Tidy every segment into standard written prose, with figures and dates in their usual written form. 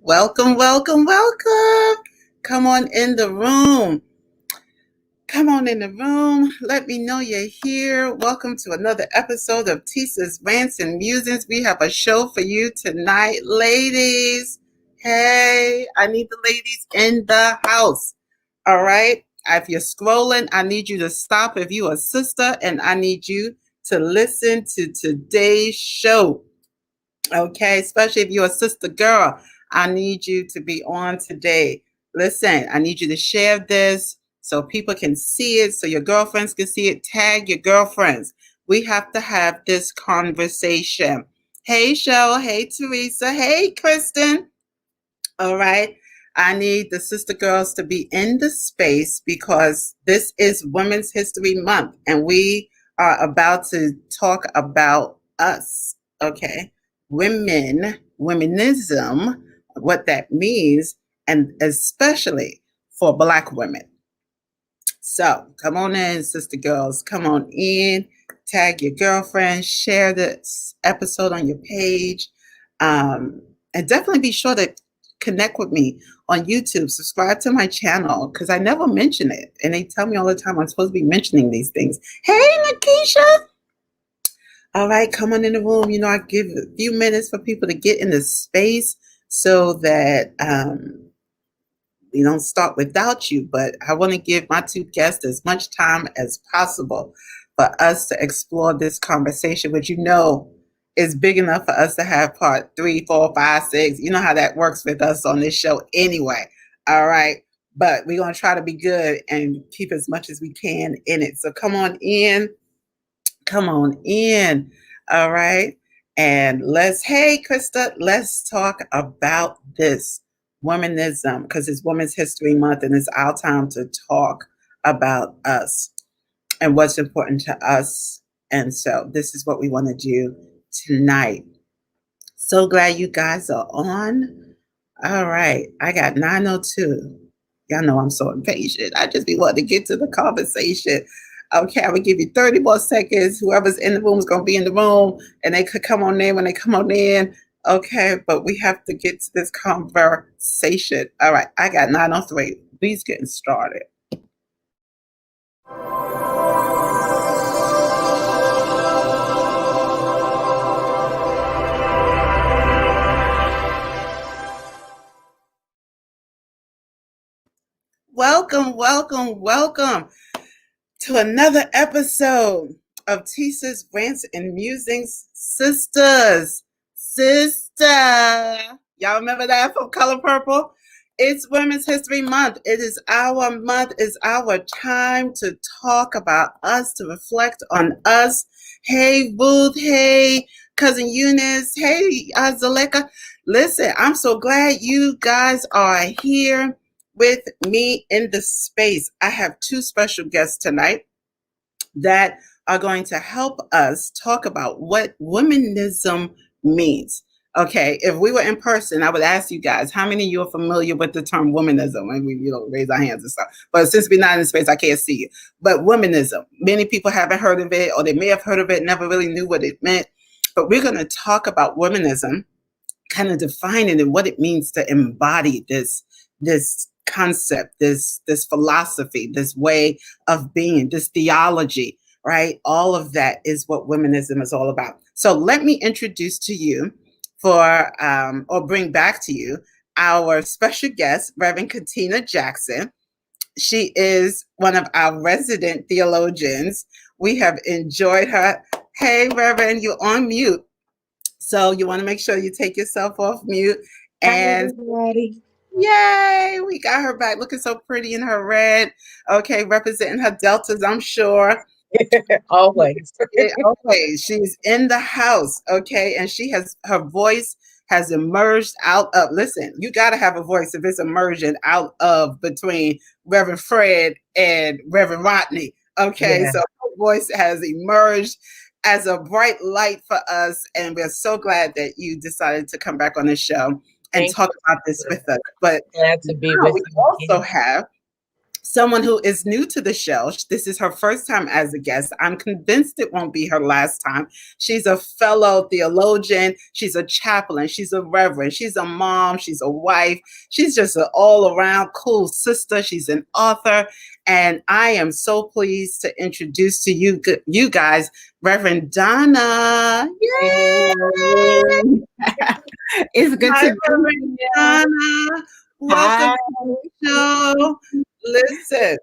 Welcome, welcome, welcome. Come on in the room. Come on in the room. Let me know you're here. Welcome to another episode of Tisa's Rants and Musings. We have a show for you tonight, ladies. Hey, I need the ladies in the house. All right. If you're scrolling, I need you to stop if you're a sister, and I need you to listen to today's show. Okay, especially if you're a sister girl, I need you to be on today. Listen, I need you to share this so people can see it, so your girlfriends can see it. Tag your girlfriends. We have to have this conversation. Hey, Cheryl. Hey, Teresa. Hey, Kristen. All right. I need the sister girls to be in the space because this is Women's History Month and we are about to talk about us. Okay. Womanism, what that means, and especially for Black women. So come on in, sister girls. Come on in. Tag your girlfriend. Share this episode on your page. And definitely be sure to connect with me on YouTube. Subscribe to my channel because I never mention it. And they tell me all the time I'm supposed to be mentioning these things. Hey, Nakisha. All right, come on in the room. You know, I give a few minutes for people to get in the space so that we don't start without you. But I want to give my two guests as much time as possible for us to explore this conversation, which you know is big enough for us to have part 3, 4, 5, 6. You know how that works with us on this show anyway. All right. But we're going to try to be good and keep as much as we can in it. So come on in. Come on in. All right. And hey, Krista, let's talk about this womanism because it's Women's History Month and it's our time to talk about us and what's important to us. And so this is what we want to do tonight. So glad you guys are on. All right. I got 9:02. Y'all know I'm so impatient. I just be wanting to get to the conversation. Okay, I would give you 30 more seconds. Whoever's in the room is going to be in the room and they could come on in when they come on in. Okay, but we have to get to this conversation. All right, I got 9:03. We's getting started. Welcome, welcome, welcome to another episode of Tisa's Rants and Musings. Sisters, y'all remember that from Color Purple? It's Women's History Month. It is our month. It's our time to talk about us, to reflect on us. Hey, Ruth. Hey, Cousin Eunice. Hey, Zaleka. Listen, I'm so glad you guys are here with me in the space. I have two special guests tonight that are going to help us talk about what womanism means. Okay, if we were in person, I would ask you guys, how many of you are familiar with the term womanism? And we, raise our hands and stuff. But since we're not in space, I can't see you. But womanism, many people haven't heard of it, or they may have heard of it, never really knew what it meant. But we're going to talk about womanism, kind of defining and what it means to embody this concept, this philosophy, this way of being, this theology, right? All of that is what womanism is all about. So let me introduce to you or bring back to you our special guest, Reverend Catina Jackson. She is one of our resident theologians. We have enjoyed her. Hey, Reverend, you're on mute. So you want to make sure you take yourself off mute. And hi, everybody. Yay, we got her back looking so pretty in her red. Okay, representing her deltas, I'm sure. Always. Always. She's in the house, okay, and her voice has emerged out of, listen, you got to have a voice if it's emerging out of between Reverend Fred and Reverend Rodney, okay? Yeah. So her voice has emerged as a bright light for us, and we're so glad that you decided to come back on the show and talk about this with us. But glad to be with you. We also have someone who is new to the show. This is her first time as a guest. I'm convinced it won't be her last time. She's a fellow theologian. She's a chaplain. She's a reverend. She's a mom. She's a wife. She's just an all around cool sister. She's an author. And I am so pleased to introduce to you guys, Reverend Donna. Yay! It's good Hi, to Reverend Donna. Welcome to the show. Listen,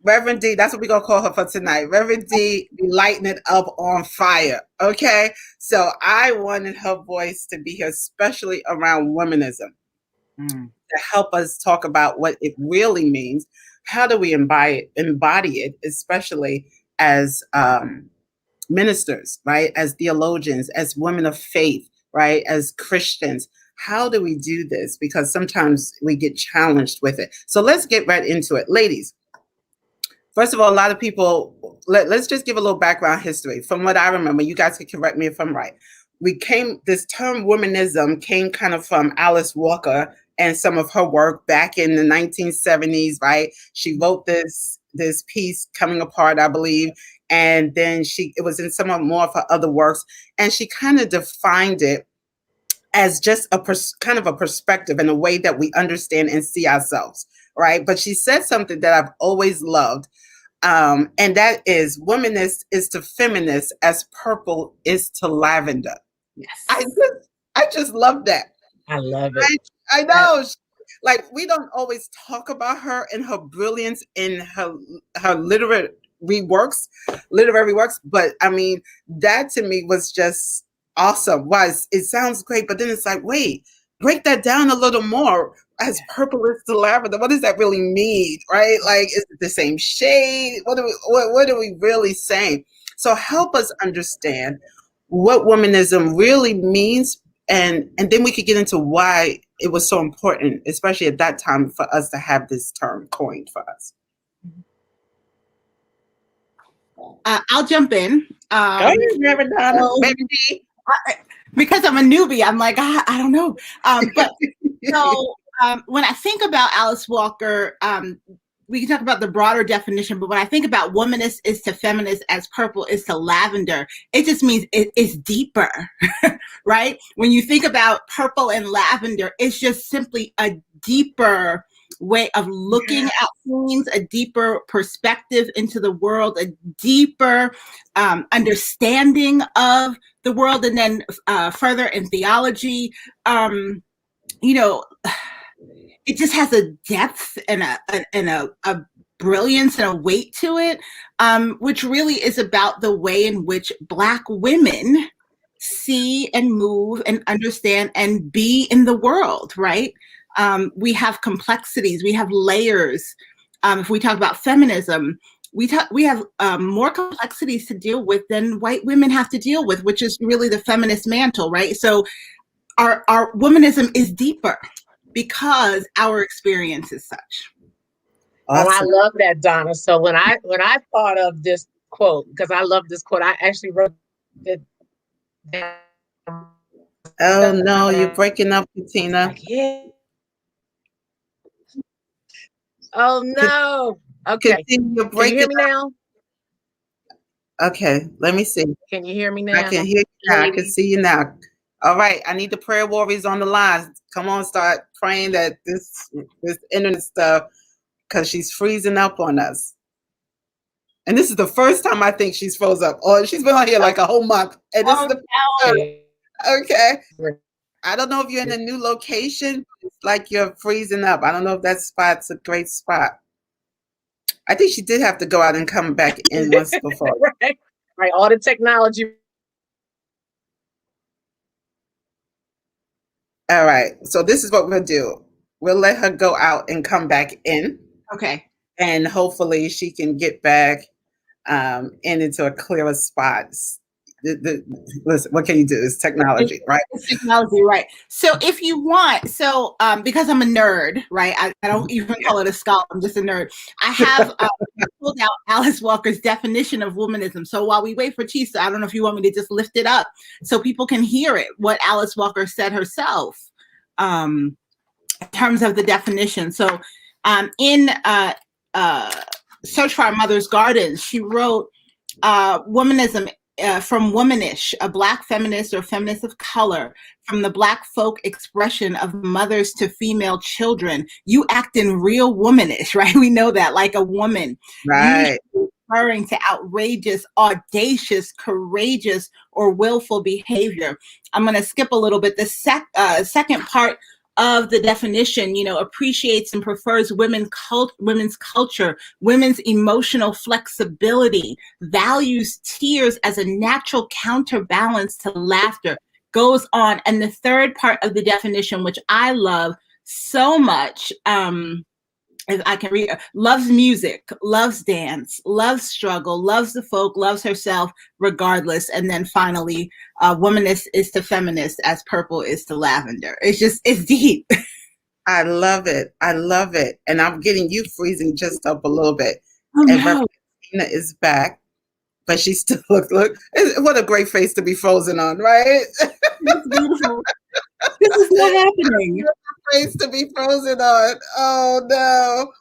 Reverend D, that's what we're going to call her for tonight. Reverend D, be lighting it up on fire, okay? So I wanted her voice to be here, especially around womanism, to help us talk about what it really means. How do we embody it, especially as ministers, right? As theologians, as women of faith, right? As Christians. How do we do this? Because sometimes we get challenged with it. So let's get right into it. Ladies, first of all, a lot of people, let's just give a little background history. From what I remember, you guys can correct me if I'm right. This term womanism came kind of from Alice Walker and some of her work back in the 1970s, right? She wrote this piece, Coming Apart, I believe. And then it was in some of more of her other works. And she kind of defined it as just kind of a perspective and a way that we understand and see ourselves, right? But she said something that I've always loved, and that is, womanist is to feminist as purple is to lavender. Yes. I just love that. I love it. I know. Like, we don't always talk about her and her brilliance in her literary works, but I mean, that to me was just awesome. It sounds great, but then it's like, wait, break that down a little more. As purple is to lavender, what does that really mean, right? Like, is it the same shade? What are we really saying? So help us understand what womanism really means, and then we could get into why it was so important, especially at that time, for us to have this term coined for us. I'll jump in. Go ahead, Reverend Donna. Because I'm a newbie, I'm like, I don't know. But so when I think about Alice Walker, we can talk about the broader definition, but when I think about womanist is to feminist as purple is to lavender, it just means it's deeper, right? When you think about purple and lavender, it's just simply a deeper way of looking at things, a deeper perspective into the world, a deeper understanding of the world, and then further in theology, it just has a depth and a brilliance and a weight to it, which really is about the way in which Black women see and move and understand and be in the world, right? We have complexities, we have layers. If we talk about feminism, we have more complexities to deal with than white women have to deal with, which is really the feminist mantle, right? So our womanism is deeper because our experience is such. Awesome. Oh, I love that, Donna. So when I thought of this quote, because I love this quote, I actually wrote it down. Oh no, you're breaking up, Catina. Yeah. Oh no. Okay. Can you hear me now? Okay, let me see. Can you hear me now? I can hear you now. I can see you now. All right, I need the prayer warriors on the line. Come on, start praying that this internet stuff, because she's freezing up on us. And this is the first time I think she's froze up. Oh, she's been on here like a whole month. And this is the okay. I don't know if you're in a new location. It's like you're freezing up. I don't know if that spot's a great spot. I think she did have to go out and come back in once before. Right. All the technology. All right. So this is what we'll do. We'll let her go out and come back in. Okay. And hopefully she can get back into a clearer spot. Listen, what can you do? It's technology, right? It's technology, right? So if you want, because I'm a nerd, right? I don't even call it a scholar. I'm just a nerd. I have pulled out Alice Walker's definition of womanism. So while we wait for Chisa, I don't know if you want me to just lift it up so people can hear it, what Alice Walker said herself in terms of the definition. So in Search for Our Mother's Gardens, she wrote Womanism from Womanish, a Black feminist or feminist of color, from the Black folk expression of mothers to female children. You act in real womanish, right? We know that, like a woman. Right. Referring to outrageous, audacious, courageous, or willful behavior. I'm going to skip a little bit. The second part of the definition, appreciates and prefers women's culture, women's emotional flexibility, values tears as a natural counterbalance to laughter, goes on. And the third part of the definition, which I love so much, if I can read, loves music, loves dance, loves struggle, loves the folk, loves herself regardless. And then finally, womanist is to feminist as purple is to lavender. It's deep. I love it. I love it. And I'm getting you freezing just up a little bit. Oh, and no. Tina is back, but she still look, what a great face to be frozen on, right? It's beautiful. This is not happening. Face to be frozen on. Oh no,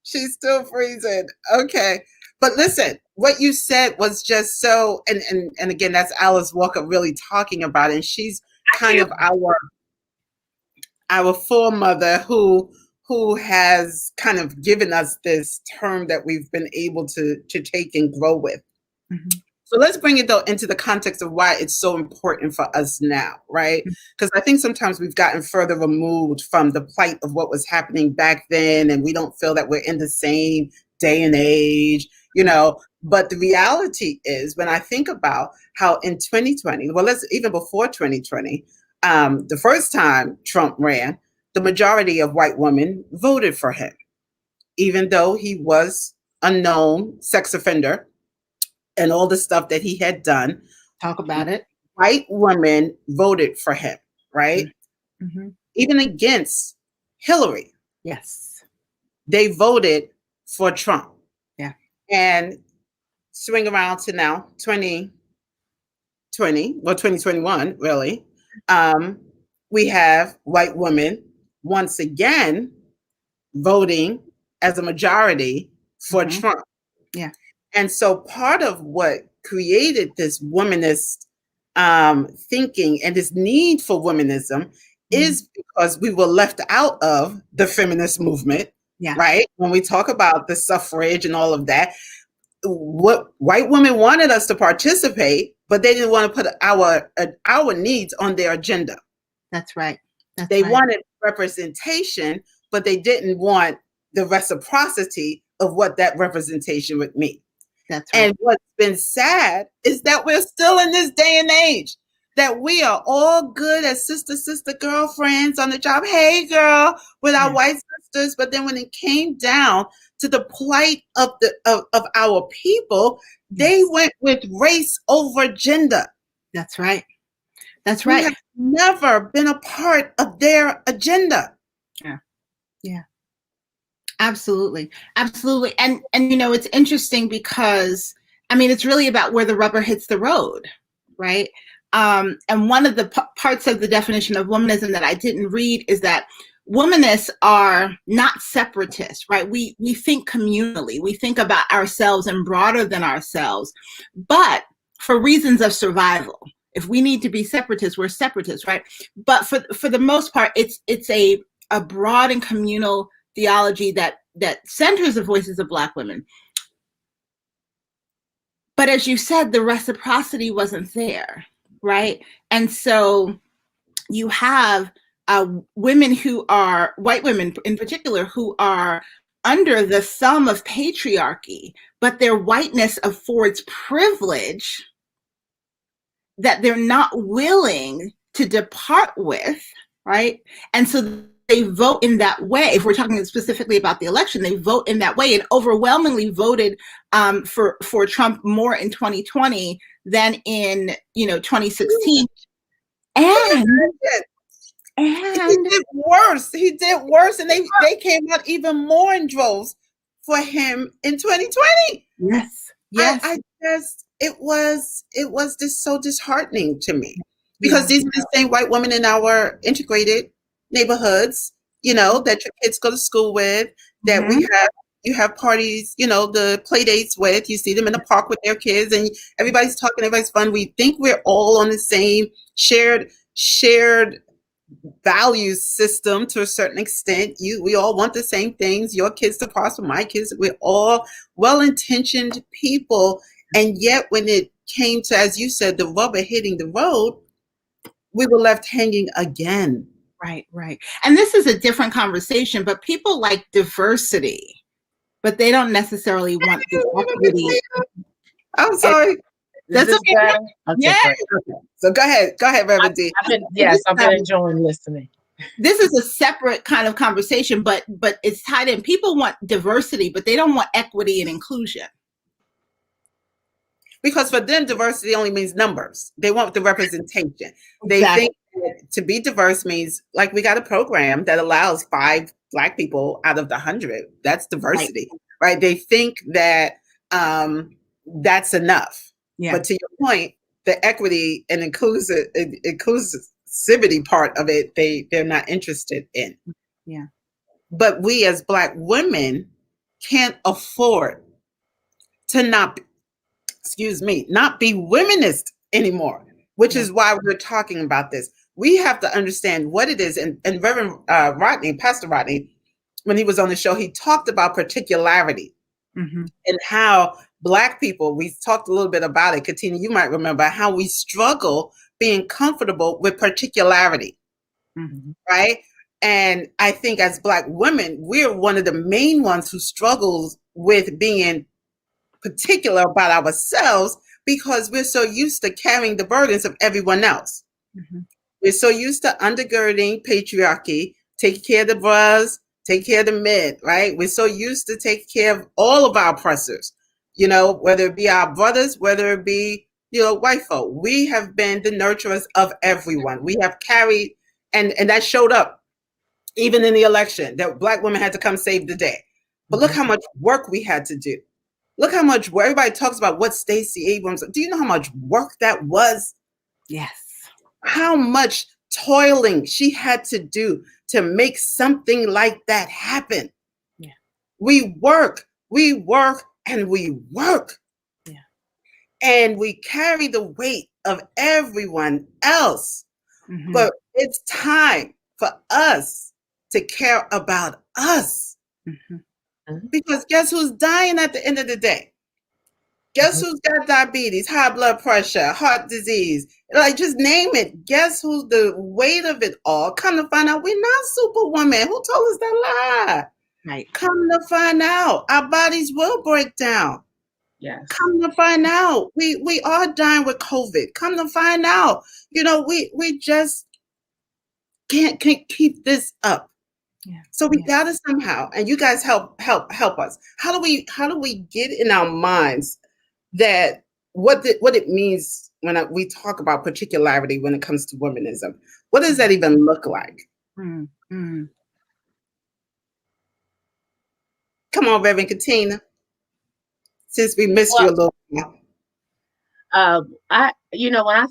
she's still freezing. Okay, but listen, what you said was just so, and again, that's Alice Walker really talking about it. And she's kind of our foremother who has kind of given us this term that we've been able to take and grow with. Mm-hmm. So let's bring it though into the context of why it's so important for us now, right? Because I think sometimes we've gotten further removed from the plight of what was happening back then, and we don't feel that we're in the same day and age, But the reality is, when I think about how in 2020, well, let's even before 2020, the first time Trump ran, the majority of white women voted for him, even though he was a known sex offender and all the stuff that he had done. Talk about it. White women voted for him, right? Mm-hmm. Even against Hillary. Yes. They voted for Trump. Yeah. And swing around to now, 2021, really. We have white women once again voting as a majority for Trump. Yeah. And so part of what created this womanist thinking and this need for womanism is because we were left out of the feminist movement, right? When we talk about the suffrage and all of that, what white women wanted us to participate, but they didn't want to put our needs on their agenda. That's right. They wanted representation, but they didn't want the reciprocity of what that representation would mean. That's right. And what's been sad is that we're still in this day and age that we are all good as sister girlfriends on the job. Hey, girl, with our white sisters. But then when it came down to the plight of our people, they went with race over gender. That's right. That's right. We have never been a part of their agenda. Yeah. Yeah. Absolutely. Absolutely. And it's interesting because, it's really about where the rubber hits the road, right? And one of the parts of the definition of womanism that I didn't read is that womanists are not separatists, right? We think communally. We think about ourselves and broader than ourselves, but for reasons of survival. If we need to be separatists, we're separatists, right? But for the most part, it's a broad and communal theology that centers the voices of Black women. But as you said, the reciprocity wasn't there, right? And so you have women who are, white women in particular, who are under the thumb of patriarchy, but their whiteness affords privilege that they're not willing to depart with, right? And so they vote in that way. If we're talking specifically about the election, they vote in that way and overwhelmingly voted for Trump more in 2020 than in 2016. And he did worse. And they came out even more in droves for him in 2020. Yes. It was just so disheartening to me because these are the same white women in our integrated neighborhoods, that your kids go to school with, that we have you have parties, the play dates with, you see them in the park with their kids, and everybody's talking, everybody's fun. We think we're all on the same shared values system to a certain extent. We all want the same things. Your kids to prosper, my kids. We're all well-intentioned people, and yet when it came to, as you said, the rubber hitting the road, we were left hanging again. Right. And this is a different conversation, but people like diversity, but they don't necessarily want the equity. I'm sorry. That's okay. Yeah. So go ahead, Reverend D. I've been enjoying listening. This is a separate kind of conversation, but it's tied in. People want diversity, but they don't want equity and inclusion. Because for them, diversity only means numbers. They want the representation. Exactly. They think that to be diverse means, like, we got a program that allows 5 Black people out of the 100. That's diversity, right? They think that that's enough. Yeah. But to your point, the equity and inclusivity part of it, they're not interested in. Yeah. But we as Black women can't afford to not be womanist anymore, which is why we're talking about this. We have to understand what it is. And Reverend Pastor Rodney, when he was on the show, he talked about particularity and how Black people, we talked a little bit about it. Catina, you might remember how we struggle being comfortable with particularity, right? And I think as Black women, we're one of the main ones who struggles with being particular about ourselves, because we're so used to carrying the burdens of everyone else. We're so used to undergirding patriarchy, take care of the bras, take care of the men, right? We're so used to take care of all of our oppressors, whether it be our brothers, whether it be, white folk. We have been the nurturers of everyone. We have carried, and that showed up even in the election, that Black women had to come save the day. But look how much work we had to do. Look how much work. Everybody talks about what Stacey Abrams. Do you know how much work that was? Yes. How much toiling she had to do to make something like that happen. Yeah. We work, and we work. Yeah. And we carry the weight of everyone else. But it's time for us to care about us. Because guess who's dying at the end of the day? Guess who's got diabetes, high blood pressure, heart disease? Like, just name it. Guess who's the weight of it all? Come to find out, we're not superwoman. Who told us that lie? Right. Come to find out, our bodies will break down. Yes. Come to find out, we are dying with COVID. Come to find out, we just can't keep this up. Yeah. So we gotta somehow, and you guys help us. How do we get in our minds that what it means when we talk about particularity when it comes to womanism? What does that even look like? Come on, Reverend Catina, since we missed you a little bit. When I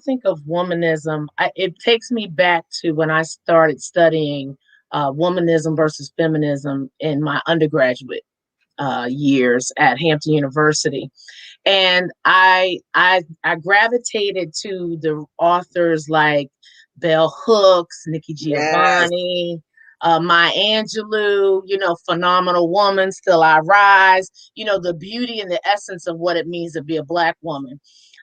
think of womanism, it takes me back to when I started studying womanism versus feminism in my undergraduate years at Hampton University. And I gravitated to the authors like Bell Hooks, Nikki Giovanni, Maya Angelou, Phenomenal Woman, Still I Rise, the beauty and the essence of what it means to be a Black woman.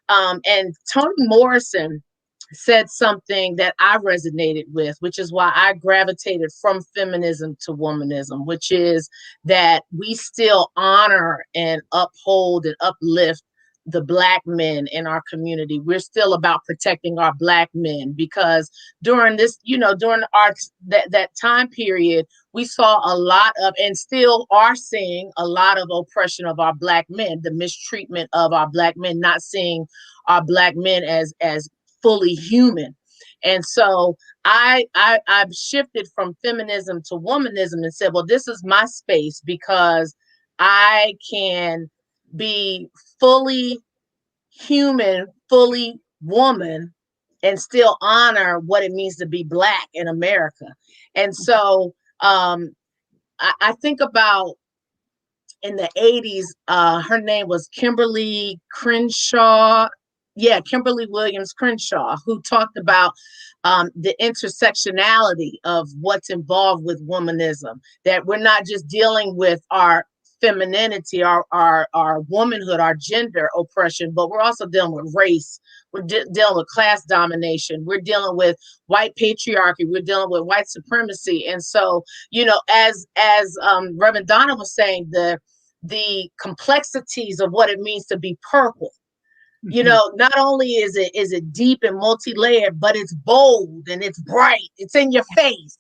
And Toni Morrison said something that I resonated with, which is why I gravitated from feminism to womanism, which is that we still honor and uphold and uplift the Black men in our community. We're still about protecting our Black men, because during this, during that time period, we saw a lot of, and still are seeing a lot of oppression of our Black men, the mistreatment of our Black men, not seeing our Black men as fully human. And so I've shifted from feminism to womanism and said, well, this is my space, because I can be fully human, fully woman, and still honor what it means to be Black in America. And so I think about in the 80s. Her name was Kimberly Crenshaw. Yeah, Kimberly Williams Crenshaw, who talked about the intersectionality of what's involved with womanism, that we're not just dealing with our femininity, our womanhood, our gender oppression, but we're also dealing with race. We're dealing with class domination. We're dealing with white patriarchy. We're dealing with white supremacy. And so, as Reverend Donna was saying, the complexities of what it means to be purple. Not only is it deep and multi-layered, but it's bold and it's bright. It's in your face.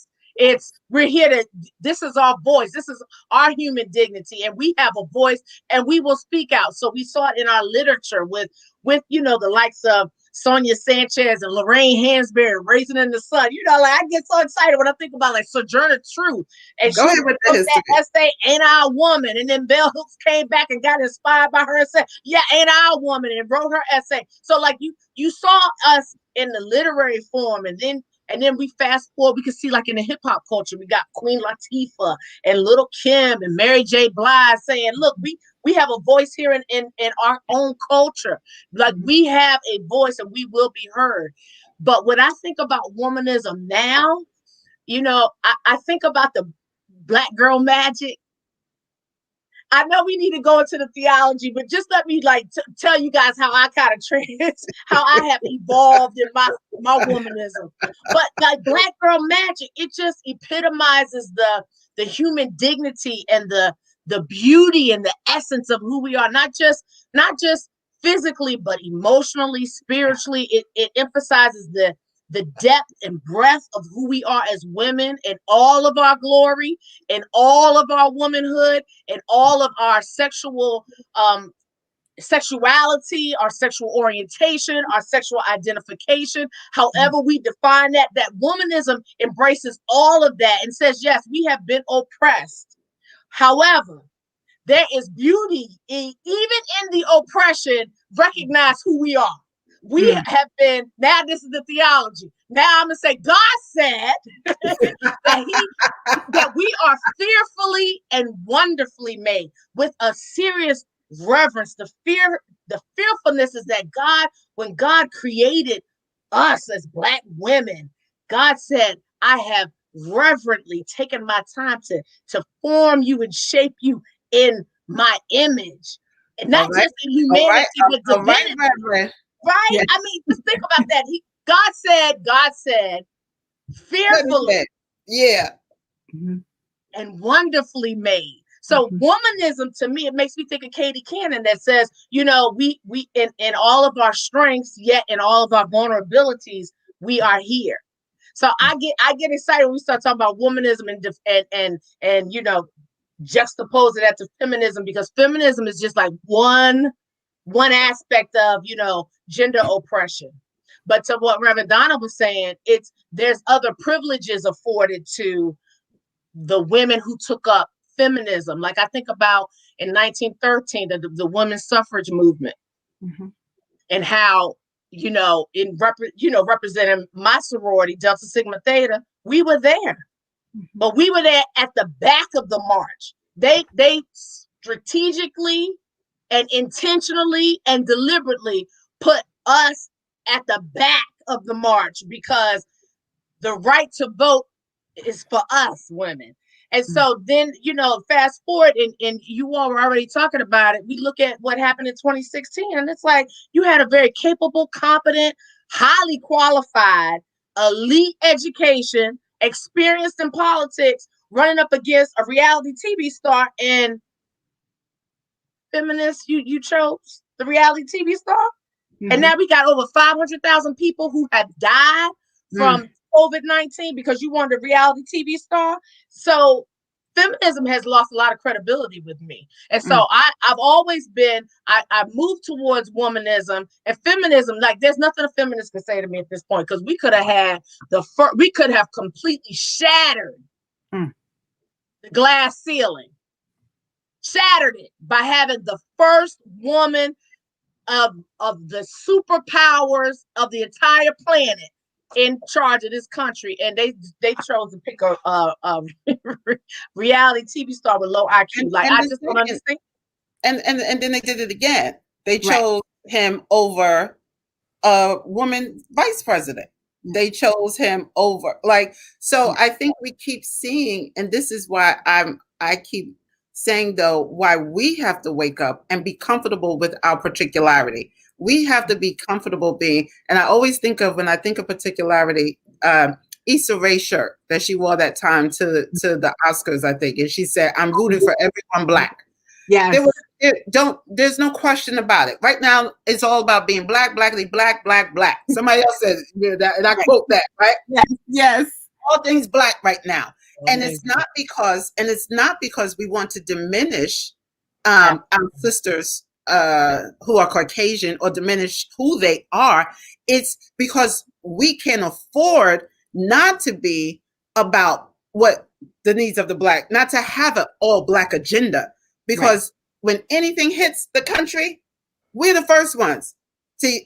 We're here this is our voice. This is our human dignity, and we have a voice, and we will speak out. So we saw it in our literature with the likes of Sonia Sanchez and Lorraine Hansberry, Raisin in the Sun. I get so excited when I think about Sojourner Truth. And Go ahead with that essay, Ain't I a Woman? And then Bell Hooks came back and got inspired by her and said, yeah, Ain't I a Woman? And wrote her essay. So you saw us in the literary form, and then we fast forward, we can see in the hip hop culture, we got Queen Latifah and Little Kim and Mary J. Blige saying, look, we have a voice here in our own culture. We have a voice and we will be heard. But when I think about womanism now, I think about the Black girl magic. I know we need to go into the theology, but just let me tell you guys how I kind of how I have evolved in my womanism. But Black girl magic, it just epitomizes the human dignity and the beauty and the essence of who we are, not just physically, but emotionally, spiritually. It emphasizes the depth and breadth of who we are as women, and all of our glory, and all of our womanhood, and all of our sexuality, our sexual orientation, our sexual identification, however we define that womanism embraces all of that and says, yes, we have been oppressed. However, there is beauty even in the oppression. Recognize who we are. We have been, now this is the theology. Now I'm going to say, God said that we are fearfully and wonderfully made, with a serious reverence. The fearfulness is that when God created us as Black women, God said, I have reverently taken my time to form you and shape you in my image. And not just in humanity, but divinity. Right? Yes. I mean, just think about that. God said, fearfully, and wonderfully made. So womanism, to me, it makes me think of Katie Cannon, that says, we in all of our strengths, yet in all of our vulnerabilities, we are here. So I get excited when we start talking about womanism and juxtapose it to feminism, because feminism is just one aspect of gender oppression. But to what Reverend Donna was saying, there's other privileges afforded to the women who took up feminism. Like I think about in 1913, the women's suffrage movement, and how representing my sorority, Delta Sigma Theta, we were there, but we were there at the back of the march. They strategically and intentionally and deliberately put us at the back of the march, because the right to vote is for us women. And so then, fast forward, and you all were already talking about it. We look at what happened in 2016, and it's like you had a very capable, competent, highly qualified, elite education, experienced in politics, running up against a reality TV star. And feminists, you chose the reality TV star. And now we got over 500,000 people who have died from COVID-19 because you wanted a reality TV star. So feminism has lost a lot of credibility with me. And so I've always been, I moved towards womanism and feminism. Like there's nothing a feminist can say to me at this point, because we could have had we could have completely shattered the glass ceiling, shattered it by having the first woman of the superpowers of the entire planet in charge of this country, and they chose to pick a reality TV star with low IQ. Like, I just don't understand. And then they did it again. They chose him over a woman vice president. They chose him over, like, so I think we keep seeing, and this is why I keep saying, though, why we have to wake up and be comfortable with our particularity. We have to be comfortable being, and I always think of, when I think of particularity, Issa Rae's shirt that she wore that time to the Oscars, I think, and she said, "I'm rooting for everyone Black." Yes. There's no question about it. Right now, it's all about being Black, blackly, Black, Black, Black. Somebody else said that, and I quote that, right? Yes. All things Black right now. And it's not because we want to diminish our sisters who are Caucasian, or diminish who they are. It's because we can afford not to be about what the needs of the Black, not to have an all Black agenda. Because when anything hits the country, we're the first ones to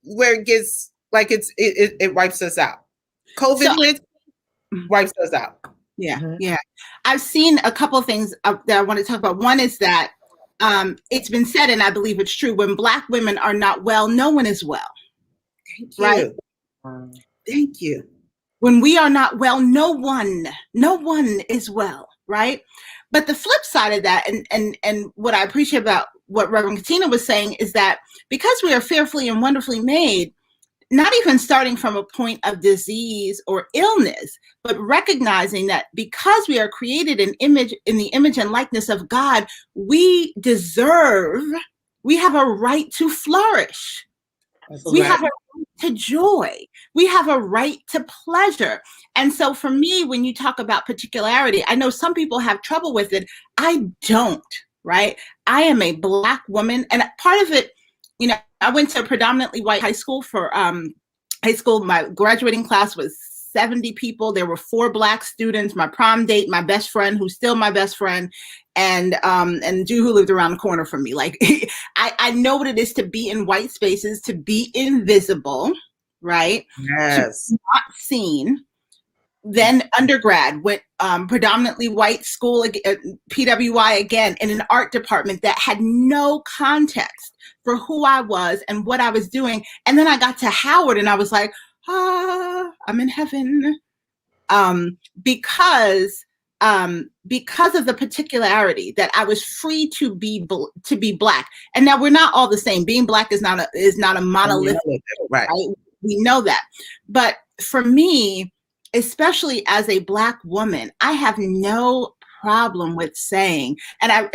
where it gets like it wipes us out. COVID wipes us out. Yeah, yeah. I've seen a couple of things that I want to talk about. One is that it's been said, and I believe it's true, when Black women are not well, no one is well. Thank you. Right? Thank you. When we are not well, no one is well, right? But the flip side of that, and what I appreciate about what Reverend Catina was saying, is that because we are fearfully and wonderfully made, not even starting from a point of disease or illness, but recognizing that because we are created in the image and likeness of God, we have a right to flourish. We have a right to joy. We have a right to pleasure. And so for me, when you talk about particularity, I know some people have trouble with it. I don't, right? I am a Black woman. And part of it, I went to a predominantly white high school for high school. My graduating class was 70 people. There were 4 Black students, my prom date, my best friend, who's still my best friend, and Jew who lived around the corner from me. Like, I know what it is to be in white spaces, to be invisible, right? Yes. To be not seen. Then undergrad, went predominantly white school, PWI again, in an art department that had no context for who I was and what I was doing. And then I got to Howard and I was like, I'm in heaven. Because of the particularity that I was free to be Black. And now we're not all the same. Being Black is not a monolith, right? We know that. But for me, especially as a Black woman, I have no problem with saying, and I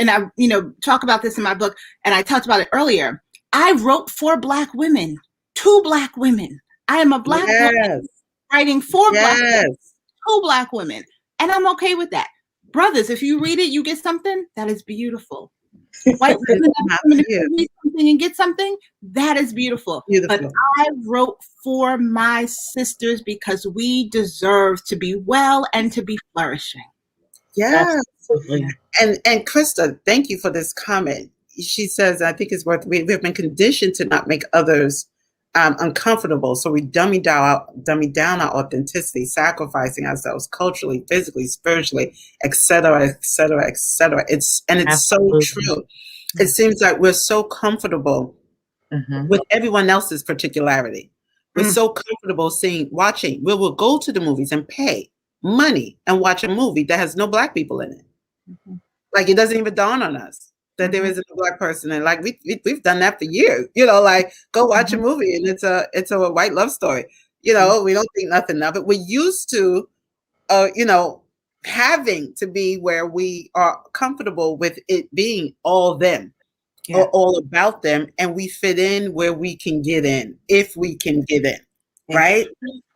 talk about this in my book, and I talked about it earlier. I wrote for Black women, 2 Black women. I am a Black woman writing for Black women, 2 Black women, and I'm okay with that. Brothers, if you read it, you get something, that is beautiful. White women, if you read something and get something, that is beautiful. But I wrote for my sisters because we deserve to be well and to be flourishing. Yeah. And Krista, thank you for this comment. She says, I think it's worth, we've been conditioned to not make others uncomfortable. So we dummy down our authenticity, sacrificing ourselves culturally, physically, spiritually, et cetera, et cetera, et cetera. It's Absolutely. So true. It seems like we're so comfortable with everyone else's particularity. We're so comfortable watching. We will go to the movies and pay money and watch a movie that has no Black people in it. Like, it doesn't even dawn on us that there isn't a Black person. And like, we've done that for years, like, go watch a movie and it's a white love story. We don't think nothing of it. We're used to, having to be where we are comfortable with it being all them or all about them. And we fit in where we can get in, if we can get in. Right.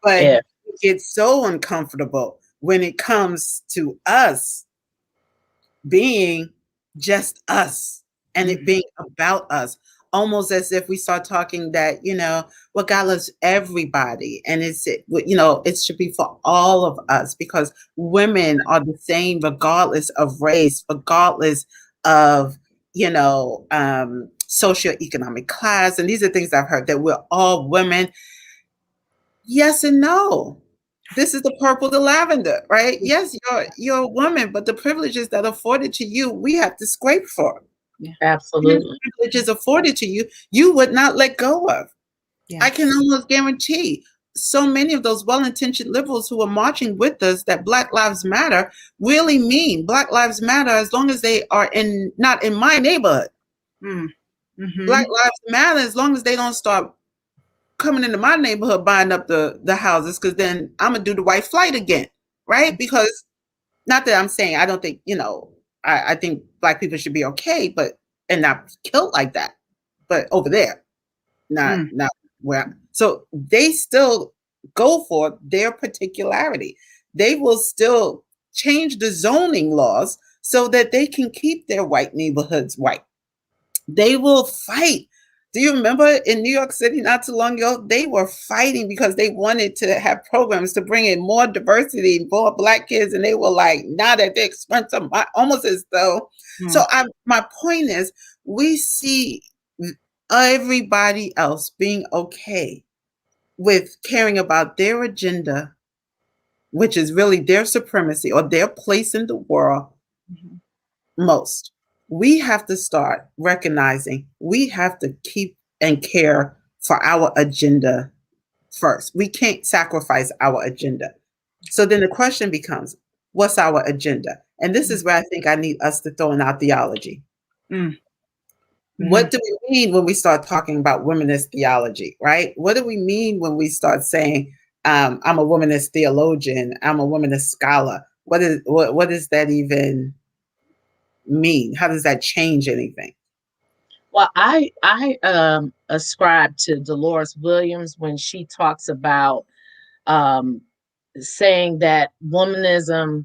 But it gets so uncomfortable when it comes to us being just us and it being about us, almost as if we start talking that, God loves everybody. And it should be for all of us, because women are the same regardless of race, regardless of, socioeconomic class. And these are things I've heard, that we're all women. Yes and no. This is the purple, the lavender, right? Yes, you're a woman, but the privileges that are afforded to you, we have to scrape for. Absolutely. Privileges afforded to you, you would not let go of. Yes. I can almost guarantee so many of those well-intentioned liberals who are marching with us that Black Lives Matter really mean Black Lives Matter as long as they are not in my neighborhood. Mm-hmm. Black Lives Matter as long as they don't start coming into my neighborhood buying up the houses, because then I'm gonna do the white flight again, right? Because not that I'm saying I don't think, I think Black people should be okay, but and not killed like that, but over there, not where. So they still go for their particularity. They will still change the zoning laws so that they can keep their white neighborhoods white. They will fight. Do you remember in New York City not too long ago, they were fighting because they wanted to have programs to bring in more diversity, more Black kids, and they were like, not at the expense of almost as though. So my point is, we see everybody else being okay with caring about their agenda, which is really their supremacy or their place in the world most. We have to start recognizing we have to keep and care for our agenda first. We can't sacrifice our agenda. So then the question becomes, what's our agenda? And this is where I think I need us to throw in our theology. What do we mean when we start talking about womanist theology, right? What do we mean when we start saying, I'm a womanist theologian, I'm a womanist scholar? What does that even mean? How does that change anything? Well, I ascribe to Dolores Williams when she talks about saying that womanism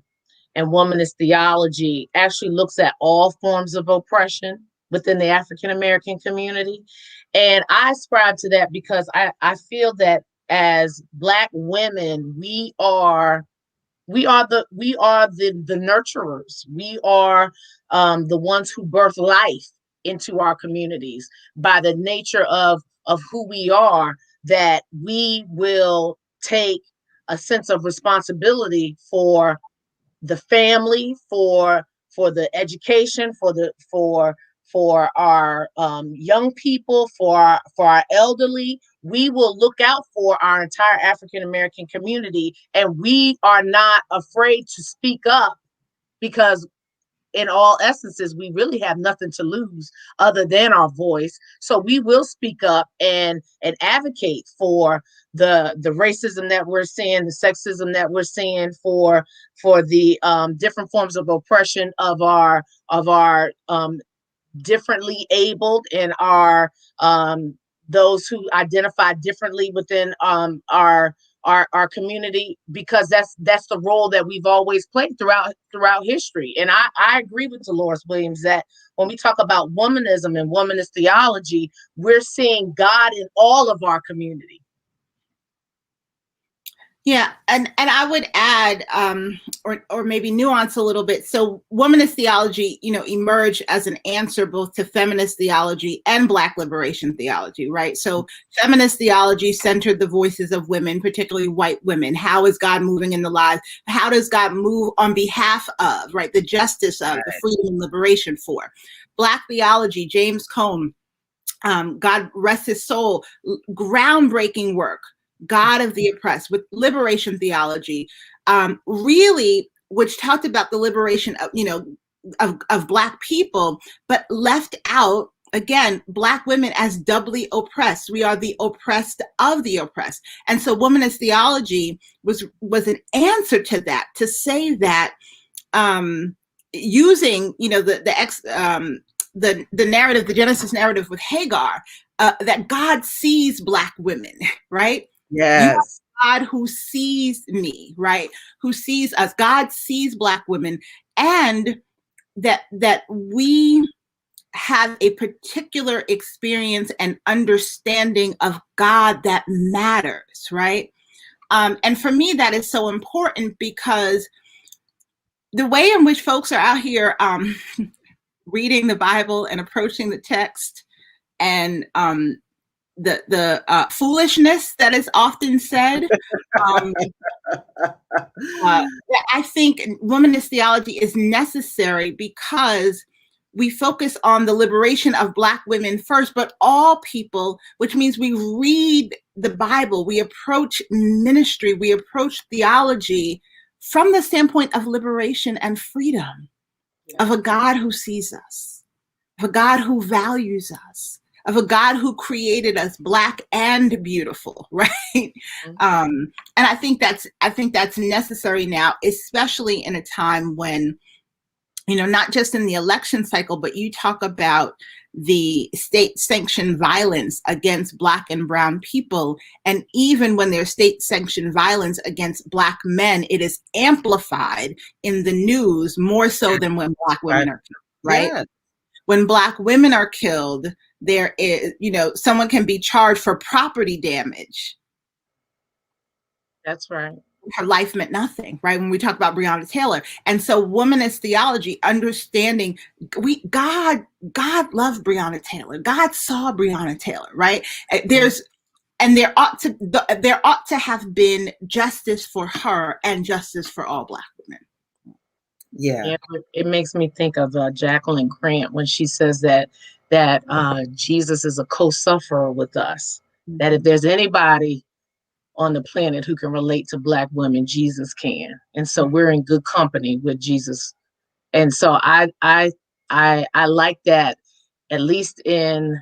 and womanist theology actually looks at all forms of oppression within the African American community. And I ascribe to that because I feel that as Black women, we are the nurturers. We are the ones who birth life into our communities by the nature of who we are, that we will take a sense of responsibility for the family, for the education, for our young people, for our elderly. We will look out for our entire African American community, and we are not afraid to speak up because in all essences, we really have nothing to lose other than our voice. So we will speak up and advocate for the racism that we're seeing, the sexism that we're seeing, for the different forms of oppression of our differently abled and our those who identify differently within our community, because that's the role that we've always played throughout history. And I agree with Dolores Williams that when we talk about womanism and womanist theology, we're seeing God in all of our community. Yeah, and I would add, or maybe nuance a little bit. So, womanist theology, emerged as an answer both to feminist theology and Black liberation theology, right? So, feminist theology centered the voices of women, particularly white women. How is God moving in the lives? How does God move on behalf of, right, the justice of, the freedom and liberation for? Black theology, James Cone, God rest his soul, groundbreaking work. God of the oppressed, with liberation theology, really, which talked about the liberation of Black people, but left out, again, Black women as doubly oppressed. We are the oppressed of the oppressed. And so womanist theology was an answer to that, to say that using, the narrative, the Genesis narrative with Hagar, that God sees Black women, right? Yes. God who sees me, right? Who sees us. God sees Black women, and that we have a particular experience and understanding of God that matters, right? And for me, that is so important, because the way in which folks are out here reading the Bible and approaching the text and foolishness that is often said. Um, I think womanist theology is necessary because we focus on the liberation of Black women first, but all people, which means we read the Bible, we approach ministry, we approach theology from the standpoint of liberation and freedom, of a God who sees us, of a God who values us, of a God who created us Black and beautiful, right? And I think that's necessary now, especially in a time when, not just in the election cycle, but you talk about the state-sanctioned violence against Black and brown people. And even when there's state-sanctioned violence against Black men, it is amplified in the news more so than when Black women are killed, right? Yeah. When Black women are killed, there is, someone can be charged for property damage. That's right. Her life meant nothing, right? When we talk about Breonna Taylor. And so womanist theology, understanding God loved Breonna Taylor. God saw Breonna Taylor, right? There ought to have been justice for her and justice for all Black women. Yeah, it makes me think of Jacqueline Grant when she says that Jesus is a co-sufferer with us. Mm-hmm. That if there's anybody on the planet who can relate to Black women, Jesus can. And so we're in good company with Jesus. And so I like that, at least in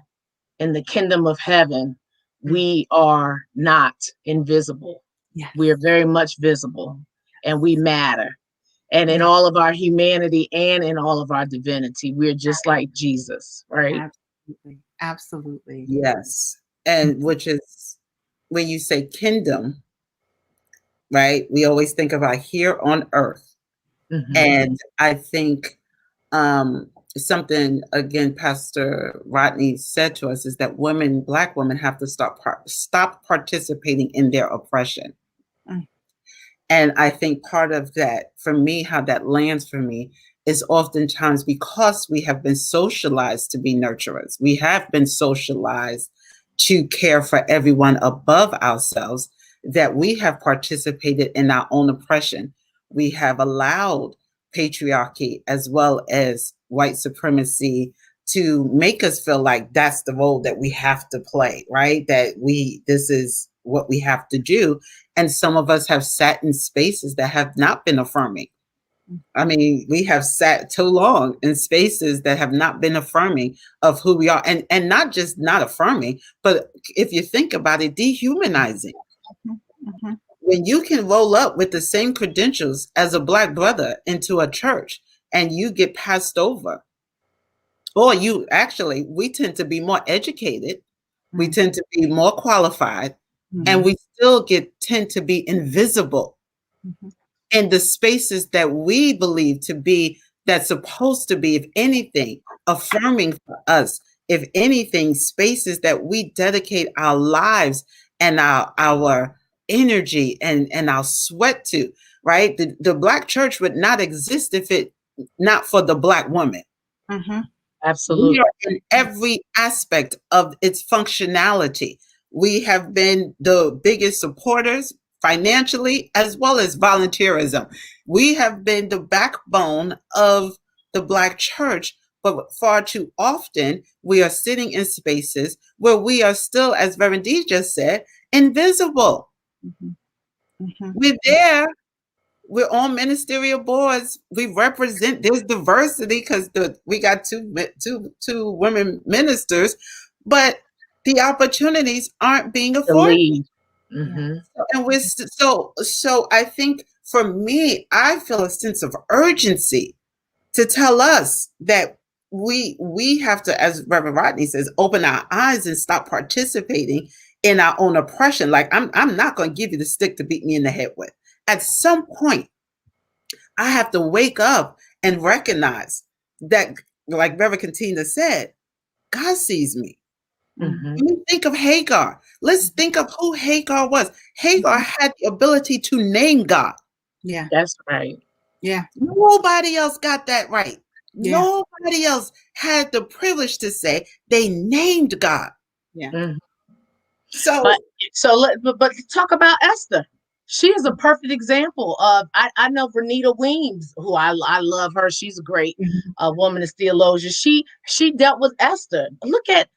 the kingdom of heaven, we are not invisible. Yes. We are very much visible, and we matter. And in all of our humanity and in all of our divinity, we're just like Jesus, right? Absolutely. Absolutely. Yes. And which is, when you say kingdom, right, we always think about here on earth. Mm-hmm. And I think something, again, Pastor Rodney said to us, is that Black women have to stop participating in their oppression. Mm. And I think part of that, for me, how that lands for me, is oftentimes because we have been socialized to be nurturers. We have been socialized to care for everyone above ourselves, that we have participated in our own oppression. We have allowed patriarchy as well as white supremacy to make us feel like that's the role that we have to play, right? That this is what we have to do. And some of us have sat in spaces that have not been affirming. I mean, we have sat too long in spaces that have not been affirming of who we are, and not just not affirming, but if you think about it, dehumanizing. Mm-hmm. When you can roll up with the same credentials as a Black brother into a church and you get passed over, or we tend to be more educated, mm-hmm. we tend to be more qualified, mm-hmm. and we still tend to be invisible. Mm-hmm. in the spaces that we believe to be, that's supposed to be, if anything, affirming for us, if anything, spaces that we dedicate our lives and our energy and our sweat to, right? The Black church would not exist if it not for the Black woman. Mm-hmm. Absolutely. We are in every aspect of its functionality. We have been the biggest supporters financially as well as volunteerism. We have been the backbone of the Black church, but far too often we are sitting in spaces where we are still, as Reverend D just said, invisible. Mm-hmm. Mm-hmm. We're there. We're on ministerial boards. We represent. There's diversity because we got two women ministers, but the opportunities aren't being afforded. Mm-hmm. And we're so. I think for me, I feel a sense of urgency to tell us that we have to, as Reverend Rodney says, open our eyes and stop participating in our own oppression. Like I'm not going to give you the stick to beat me in the head with. At some point, I have to wake up and recognize that, like Reverend Catina said, God sees me. Mm-hmm. When you think of Hagar, let's think of who Hagar was. Hagar had the ability to name God. Yeah, that's right. Yeah. Nobody else got that right. Yeah. Nobody else had the privilege to say they named God. Yeah. Mm-hmm. So, but talk about Esther. She is a perfect example of. I know Renita Weems, who I love her. She's a great womanist theologian. She dealt with Esther. Look at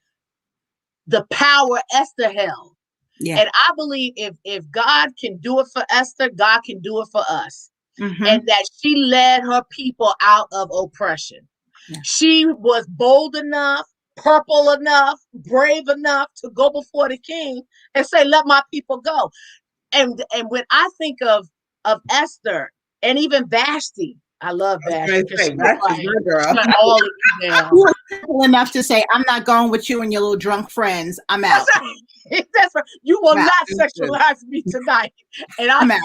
the power Esther held. Yeah. And I believe if God can do it for Esther, God can do it for us. And that she led her people out of oppression. Yeah. She was bold enough, purple enough, brave enough to go before the king and say, let my people go. And when I think of Esther and even Vashti, I love Vashti because she's like, shut all of you down. You were simple enough to say, I'm not going with you and your little drunk friends. I'm out. That's right. You will not sexualize me tonight. And I'm out.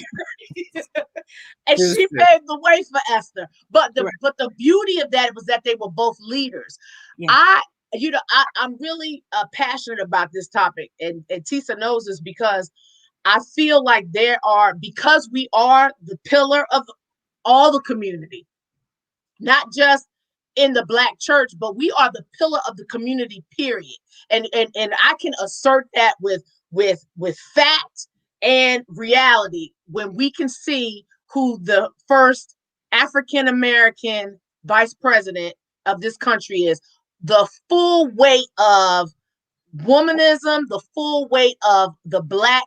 And she paved the way for Esther. But the beauty of that was that they were both leaders. Yeah. I'm really passionate about this topic, and Tisa knows this because I feel like because we are the pillar of all the community, not just in the Black church, but we are the pillar of the community, period. And I can assert that with fact and reality when we can see who the first African-American vice president of this country is. The full weight of womanism, the full weight of the Black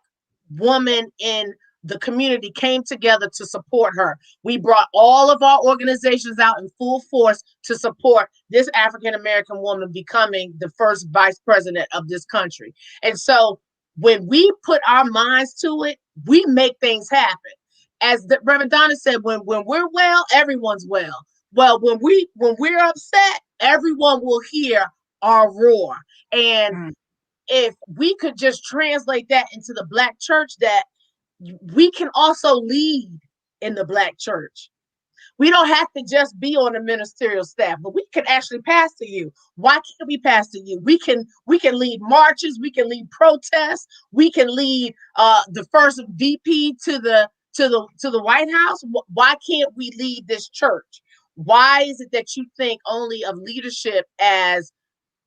woman in the community came together to support her. We brought all of our organizations out in full force to support this African-American woman becoming the first vice president of this country. And so when we put our minds to it, we make things happen. As the Reverend Donna said, when we're well, everyone's well. Well, when we're upset, everyone will hear our roar. And if we could just translate that into the Black church, that we can also lead in the Black church. We don't have to just be on the ministerial staff, but we can actually pastor you. Why can't we pastor you? We can lead marches. We can lead protests. We can lead the first VP to the White House. Why can't we lead this church? Why is it that you think only of leadership as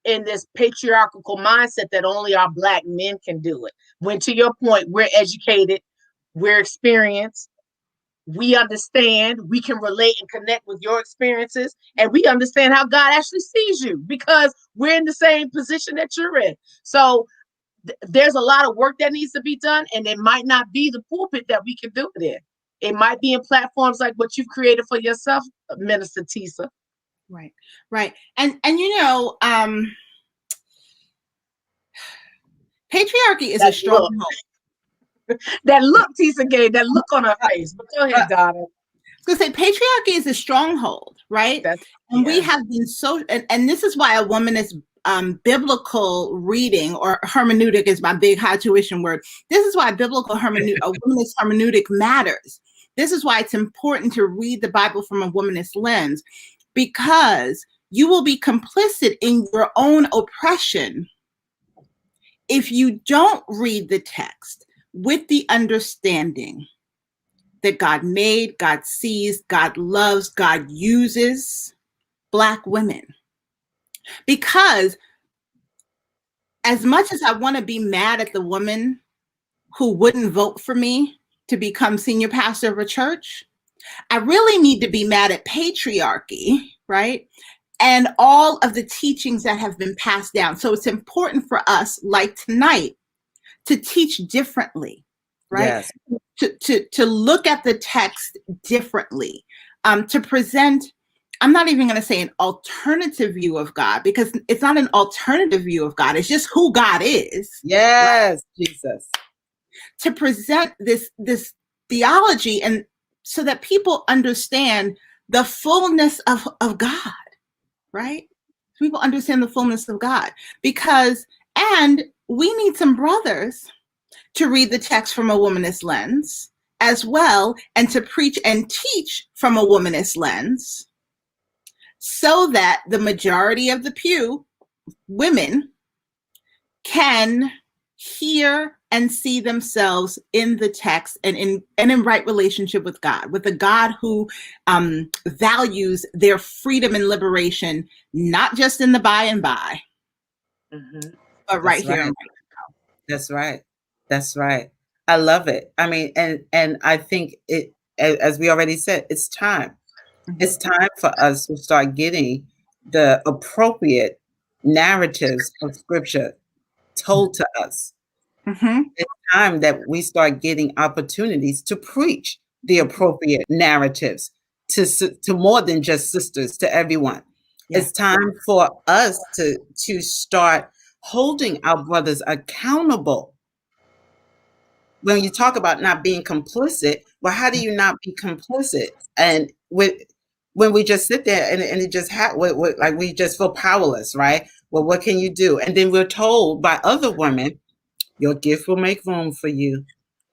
in this patriarchal mindset that only our Black men can do it? When, to your point, we're educated, we're experienced, we understand, we can relate and connect with your experiences, and we understand how God actually sees you because we're in the same position that you're in. So there's a lot of work that needs to be done, and it might not be the pulpit that we can do it in. It might be in platforms like what you've created for yourself, Minister Tisa. Right. And patriarchy is a stronghold. That look Tisa gave, that look on her face. But go ahead, Donna. I was going to say patriarchy is a stronghold, right? We have been and this is why a womanist biblical reading or hermeneutic is my big high tuition word. This is why biblical hermeneutic, a womanist hermeneutic matters. This is why it's important to read the Bible from a womanist lens, because you will be complicit in your own oppression if you don't read the text with the understanding that God made, God sees, God loves, God uses Black women. Because as much as I want to be mad at the woman who wouldn't vote for me to become senior pastor of a church, I really need to be mad at patriarchy, right? And all of the teachings that have been passed down. So it's important for us, like tonight, to teach differently, right? Yes. To look at the text differently, to present, I'm not even going to say an alternative view of God, because it's not an alternative view of God. It's just who God is. Yes, right? Jesus. To present this theology, and so that people understand the fullness of God, right? People understand the fullness of God, and we need some brothers to read the text from a womanist lens as well, and to preach and teach from a womanist lens, so that the majority of the pew, women, can hear and see themselves in the text and in right relationship with God, with a God who values their freedom and liberation, not just in the by and by, but right here and right now. That's right. That's right. I love it. I mean, and I think it, as we already said, it's time. It's time for us to start getting the appropriate narratives of scripture told to us. Mm-hmm. It's time that we start getting opportunities to preach the appropriate narratives to more than just sisters, to everyone. Yeah. It's time for us to start holding our brothers accountable. When you talk about not being complicit, well, how do you not be complicit? And when we just sit there and it just like we just feel powerless, right? Well, what can you do? And then we're told by other women, your gift will make room for you.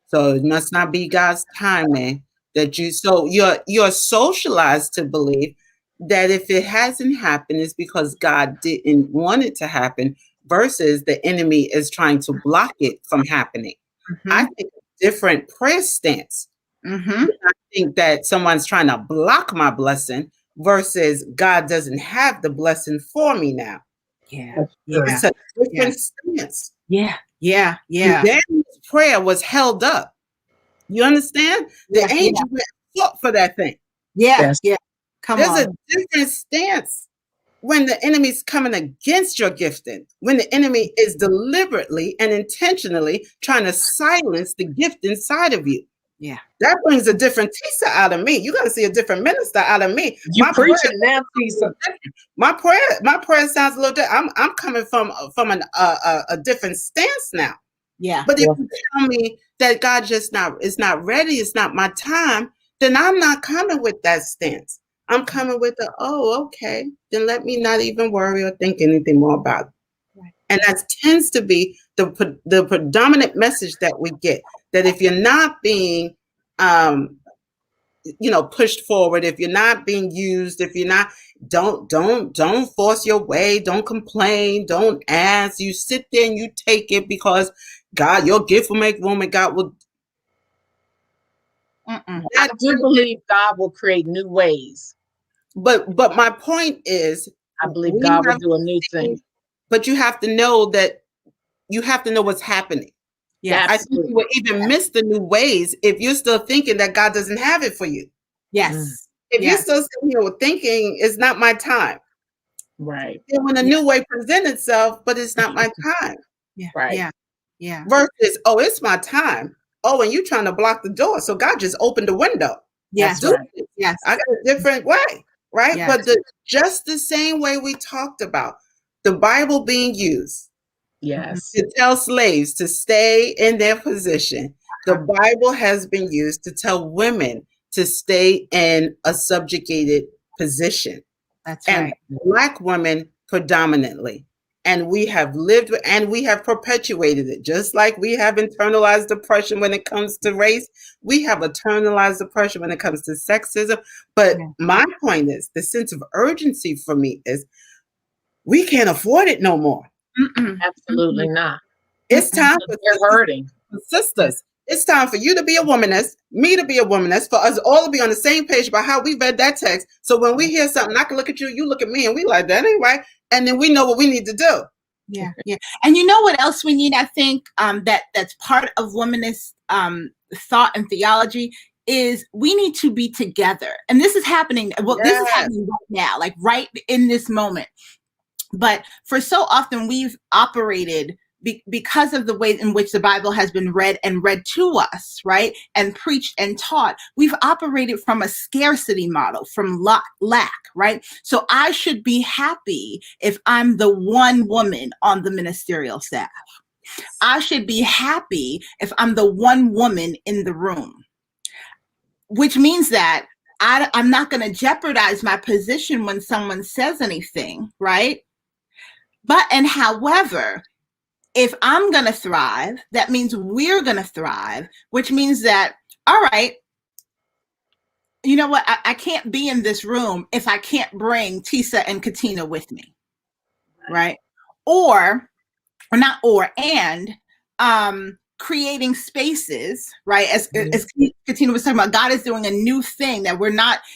So it must not be God's timing that you. So you're socialized to believe that if it hasn't happened, it's because God didn't want it to happen. Versus the enemy is trying to block it from happening. Mm-hmm. I think a different prayer stance. Mm-hmm. I think that someone's trying to block my blessing versus God doesn't have the blessing for me now. Yeah. It's a different stance. Yeah. Yeah. Yeah. Daniel's prayer was held up. You understand? The angel went up for that thing. Yeah. Yes. Yeah. There's a different stance when the enemy's coming against your gifting, when the enemy is deliberately and intentionally trying to silence the gift inside of you. Yeah. That brings a different Tisa out of me. You're going to see a different minister out of me. You preaching now, Tisa. My prayer sounds a little different. I'm coming from a different stance now. Yeah. But if you tell me that God is not ready, it's not my time, then I'm not coming with that stance. I'm coming with okay, then let me not even worry or think anything more about it. Right. And that tends to be the predominant message that we get, that if you're not being pushed forward, if you're not being used, if you're not, don't force your way, don't complain, don't ask, you sit there and you take it because God, your gift will make room and God will. I do believe God will create new ways. But my point is, I believe God will do a new thing. But you have to know what's happening. Yeah, I think you will even miss the new ways if you're still thinking that God doesn't have it for you. Yes. If you're still sitting here thinking it's not my time. Right. Then when a new way presents itself, but it's not my time. Yeah. Right. Yeah. Yeah. Versus, it's my time. Oh, and you're trying to block the door. So God just opened the window. Yes. Right. Yes. I got a different way. Right. Yes. But just the same way we talked about the Bible being used. Yes. To tell slaves to stay in their position. The Bible has been used to tell women to stay in a subjugated position. That's and right. Black women predominantly. And we have lived with, and we have perpetuated it. Just like we have internalized oppression when it comes to race, we have internalized oppression when it comes to sexism. But my point is, the sense of urgency for me is, we can't afford it no more. Absolutely not. It's time for sisters. It's time for you to be a womanist, me to be a womanist, for us all to be on the same page about how we read that text. So when we hear something, I can look at you, you look at me, and we like, that ain't right. And then we know what we need to do. Yeah, yeah. And you know what else we need, I think, that's part of womanist thought and theology is we need to be together. And this is happening. Well, this is happening right now, like right in this moment. But for so often we've operated because of the way in which the Bible has been read to us, right? And preached and taught, we've operated from a scarcity model, from lack, right? So I should be happy if I'm the one woman on the ministerial staff. I should be happy if I'm the one woman in the room, which means that I'm not going to jeopardize my position when someone says anything, right? However, if I'm going to thrive, that means we're going to thrive, which means that, all right, you know what? I can't be in this room if I can't bring Tisa and Catina with me, right? And creating spaces, right? As Catina was talking about, God is doing a new thing that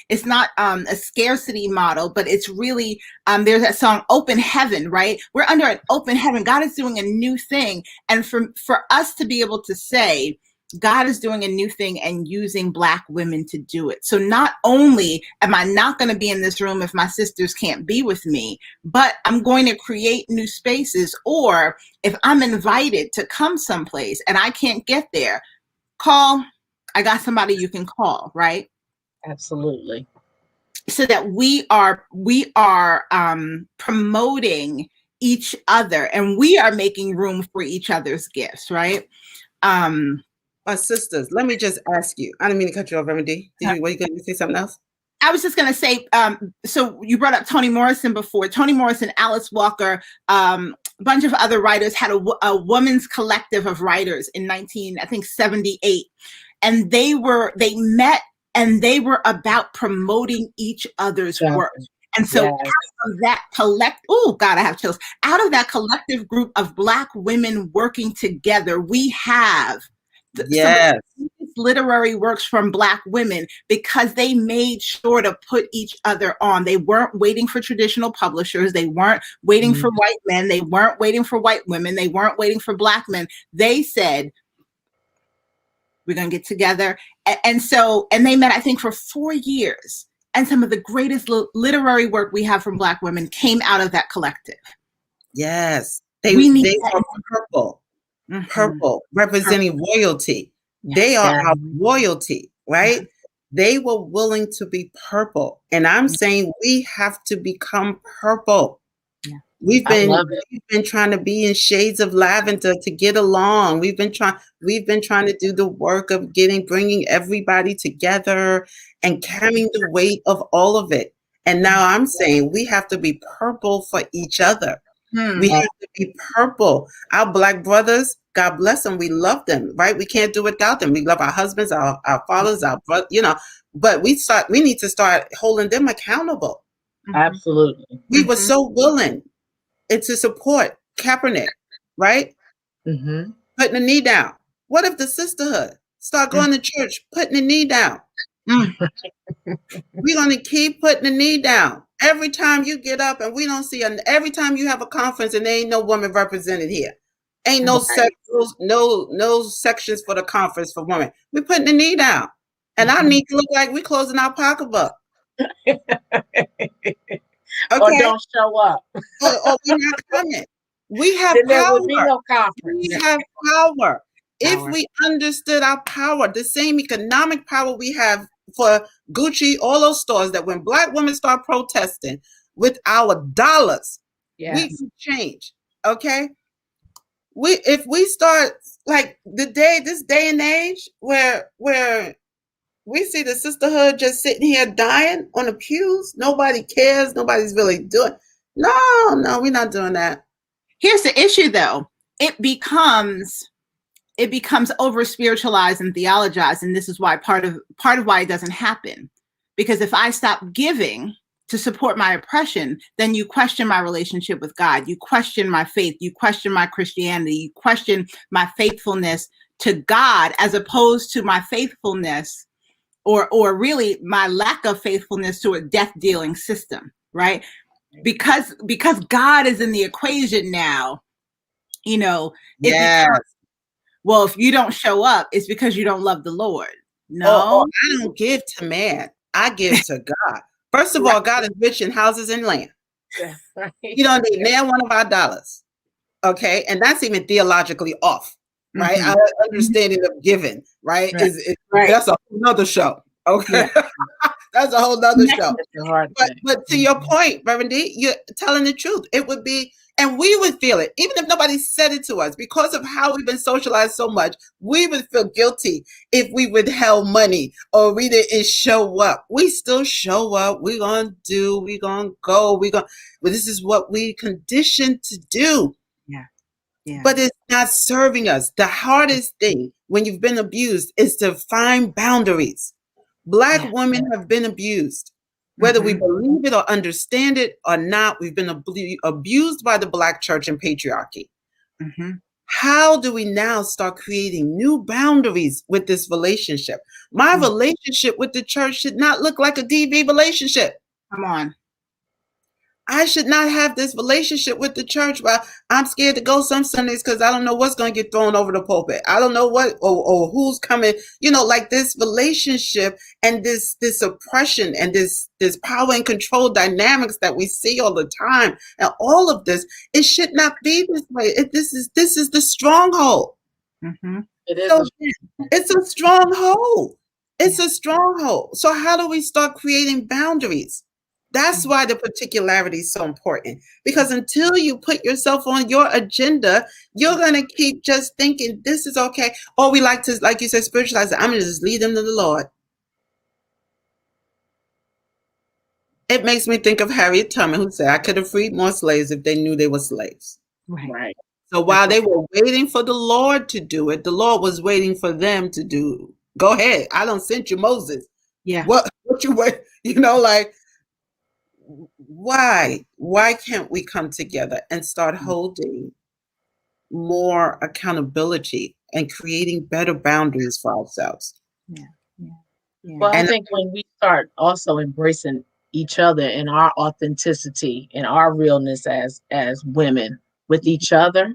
it's not a scarcity model, but it's really, there's that song, Open Heaven, right? We're under an open heaven. God is doing a new thing. And for us to be able to say, God is doing a new thing and using Black women to do it. So not only am I not going to be in this room if my sisters can't be with me, but I'm going to create new spaces. Or if I'm invited to come someplace and I can't get there, I got somebody you can call, right? Absolutely. So that we are promoting each other, and we are making room for each other's gifts, right? My sisters, let me just ask you. I didn't mean to cut you off, Reverend D. Were you going to say something else? I was just going to say, so you brought up Toni Morrison before. Toni Morrison, Alice Walker, a bunch of other writers had a women's collective of writers in 1978. And they met and they were about promoting each other's work. And so out of that out of that collective group of Black women working together, we have some of the literary works from Black women, because they made sure to put each other on. They weren't waiting for traditional publishers. They weren't waiting for white men. They weren't waiting for white women. They weren't waiting for Black men. They said, we're going to get together. And they met, I think, for 4 years. And some of the greatest literary work we have from Black women came out of that collective. Yes. They are purple. Mm-hmm. Purple, representing royalty. They are our royalty, right? They were willing to be purple. And I'm saying we have to become purple. We've been trying to be in shades of lavender to get along. We've been trying to do the work of bringing everybody together and carrying the weight of all of it. And now I'm saying we have to be purple for each other. We have to be purple. Our Black brothers, God bless them. We love them, right? We can't do without them. We love our husbands, our fathers, our brothers, but we need to start holding them accountable. Absolutely. We were so willing to support Kaepernick, right? Putting the knee down. What if the sisterhood start going to church, putting the knee down? We're going to keep putting the knee down. Every time you get up and we don't see, every time you have a conference and there ain't no woman represented here. Ain't no sections for the conference for women. We're putting the knee down. And our knee look like we're closing our pocketbook. Okay. Or don't show up. or we're not coming. We have then there power. would be no conference. We have power. If we understood our power, the same economic power we have for Gucci, all those stores, that when Black women start protesting with our dollars, we can change. Okay? If we start like this day and age where we see the sisterhood just sitting here dying on the pews, nobody cares, nobody's really doing. No, we're not doing that. Here's the issue, though. It becomes over spiritualized and theologized, and this is why part of why it doesn't happen. Because if I stop giving to support my oppression, then you question my relationship with God. You question my faith. You question my Christianity. You question my faithfulness to God, as opposed to my faithfulness, or really my lack of faithfulness to a death-dealing system, right? Because God is in the equation now, well, if you don't show up, it's because you don't love the Lord. No, I don't give to man. I give to God. First of all, God is rich in houses and land. You don't need near one of our dollars. Okay. And that's even theologically off, right? Our understanding of giving, right? Is that's a whole nother show. Okay. That's a whole nother show. But to your point, Reverend D, you're telling the truth. It would be, and we would feel it, even if nobody said it to us, because of how we've been socialized so much. We would feel guilty if we withheld money or we didn't show up. We still show up. We're going to do, we're going to go, but this is what we conditioned to do. Yeah. But it's not serving us. The hardest thing when you've been abused is to find boundaries. Black women have been abused. Whether we believe it or understand it or not, we've been abused by the Black church and patriarchy. how do we now start creating new boundaries with this relationship? My relationship with the church should not look like a DV relationship. Come on. I should not have this relationship with the church where I'm scared to go some Sundays because I don't know what's going to get thrown over the pulpit. I don't know what or who's coming, like this relationship and this oppression and this power and control dynamics that we see all the time. And all of this, it should not be this way. This is the stronghold. Mm-hmm. It is. So it's a stronghold. It's a stronghold. So how do we start creating boundaries? That's why the particularity is so important, because until you put yourself on your agenda, you're going to keep just thinking this is okay. Or we like to, like you said, spiritualize it. I'm going to just lead them to the Lord. It makes me think of Harriet Tubman, who said, I could have freed more slaves if they knew they were slaves. Right. So while they were waiting for the Lord to do it, the Lord was waiting for them to do. Go ahead. I don't send you Moses. Yeah. What you wait, like, why can't we come together and start holding more accountability and creating better boundaries for ourselves? Yeah. Well, I think when we start also embracing each other and our authenticity and our realness as women with each other,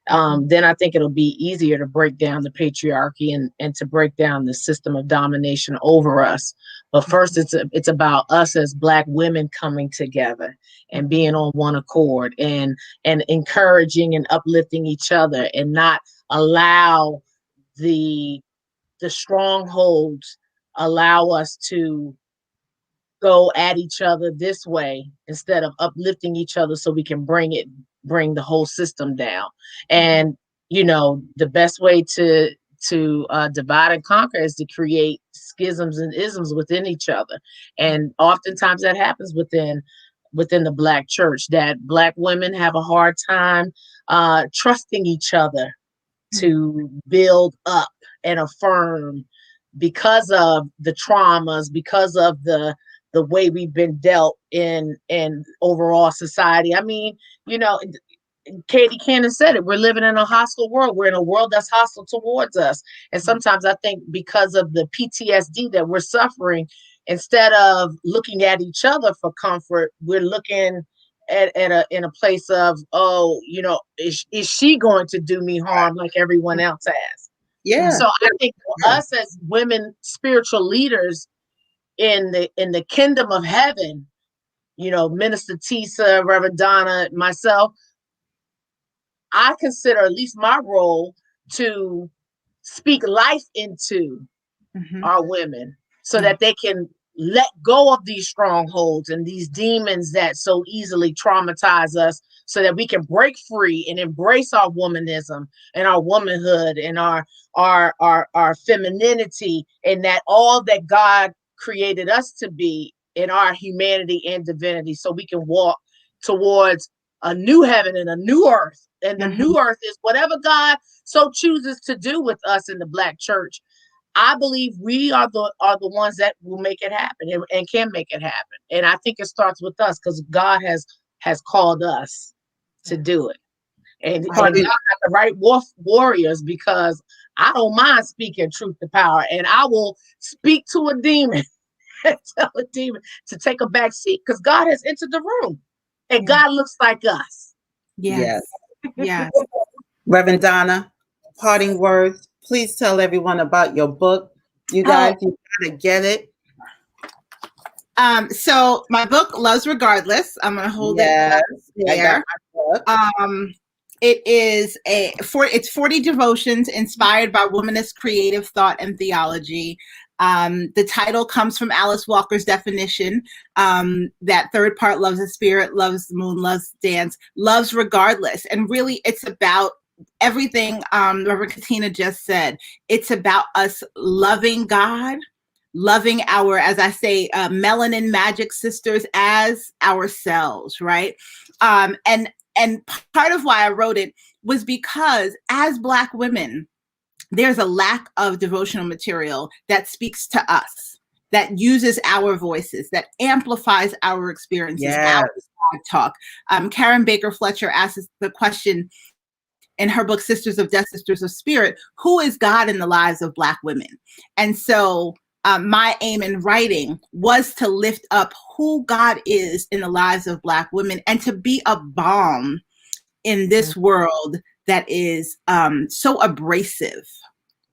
then I think it'll be easier to break down the patriarchy and to break down the system of domination over us. But first, it's about us as Black women coming together and being on one accord and encouraging and uplifting each other, and not allow the strongholds allow us to go at each other this way instead of uplifting each other so we can bring the whole system down. And the best way to divide and conquer is to create schisms and isms within each other. And oftentimes that happens within the Black church, that Black women have a hard time trusting each other to build up and affirm, because of the traumas, because of the way we've been dealt in overall society. I mean, Katie Cannon said it. We're living in a hostile world. We're in a world that's hostile towards us. And sometimes I think because of the PTSD that we're suffering, instead of looking at each other for comfort, we're looking in a place of, is she going to do me harm like everyone else has? Yeah. So I think for us as women, spiritual leaders in the kingdom of heaven, Minister Tisa, Reverend Donna, myself, I consider at least my role to speak life into our women so that they can let go of these strongholds and these demons that so easily traumatize us, so that we can break free and embrace our womanism and our womanhood and our femininity, and that all that God created us to be in our humanity and divinity, so we can walk towards a new heaven and a new earth. And the new earth is whatever God so chooses to do with us in the Black church. I believe we are the ones that will make it happen and can make it happen. And I think it starts with us, because God has called us to do it. And God got the right warriors, because I don't mind speaking truth to power, and I will speak to a demon and tell a demon to take a back seat, because God has entered the room and God looks like us. Yes. Yes. Reverend Donna, parting words. Please tell everyone about your book. You guys, you gotta get it. So my book, Loves Regardless. I'm gonna hold it there. It is it's 40 devotions inspired by womanist creative thought and theology. The title comes from Alice Walker's definition, that third part, loves the spirit, loves the moon, loves dance, loves regardless. And really it's about everything Reverend Catina just said. It's about us loving God, loving our, as I say, melanin magic sisters as ourselves, right? And part of why I wrote it was because as Black women, there's a lack of devotional material that speaks to us, that uses our voices, that amplifies our experiences, our talk. Karen Baker Fletcher asks the question, in her book, Sisters of Death, Sisters of Spirit, who is God in the lives of Black women? And so my aim in writing was to lift up who God is in the lives of Black women and to be a balm in this world that is so abrasive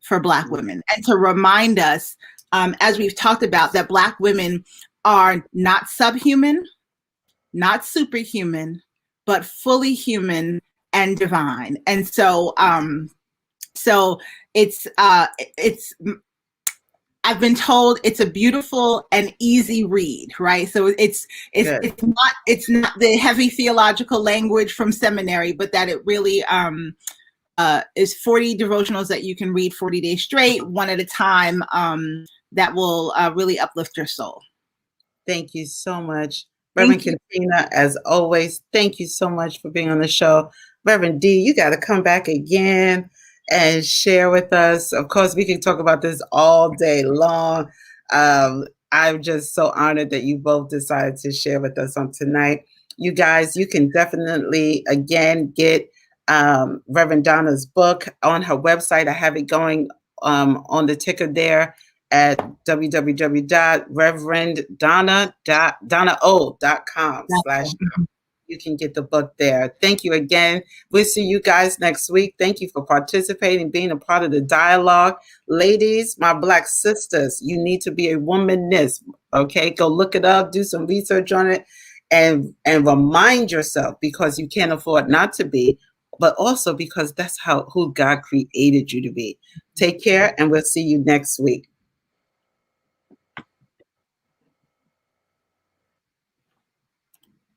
for Black women, and to remind us, as we've talked about, that Black women are not subhuman, not superhuman, but fully human and divine. And so, it's I've been told it's a beautiful and easy read, right? So it's not the heavy theological language from seminary, but that it really is 40 devotionals that you can read 40 days straight, one at a time, that will really uplift your soul. Thank you so much, Reverend Catina. As always, thank you so much for being on the show. Reverend D, you got to come back again and share with us. Of course, we can talk about this all day long. I'm just so honored that you both decided to share with us on tonight. You guys, you can definitely, again, get Reverend Donna's book on her website. I have it going on the ticker there at www.reverendonna.com/. You can get the book there. Thank you again. We'll see you guys next week. Thank you for participating, being a part of the dialogue. Ladies, my Black sisters, you need to be a womanist. Okay, go look it up, do some research on it, and remind yourself, because you can't afford not to be, but also because that's who God created you to be. Take care, and we'll see you next week.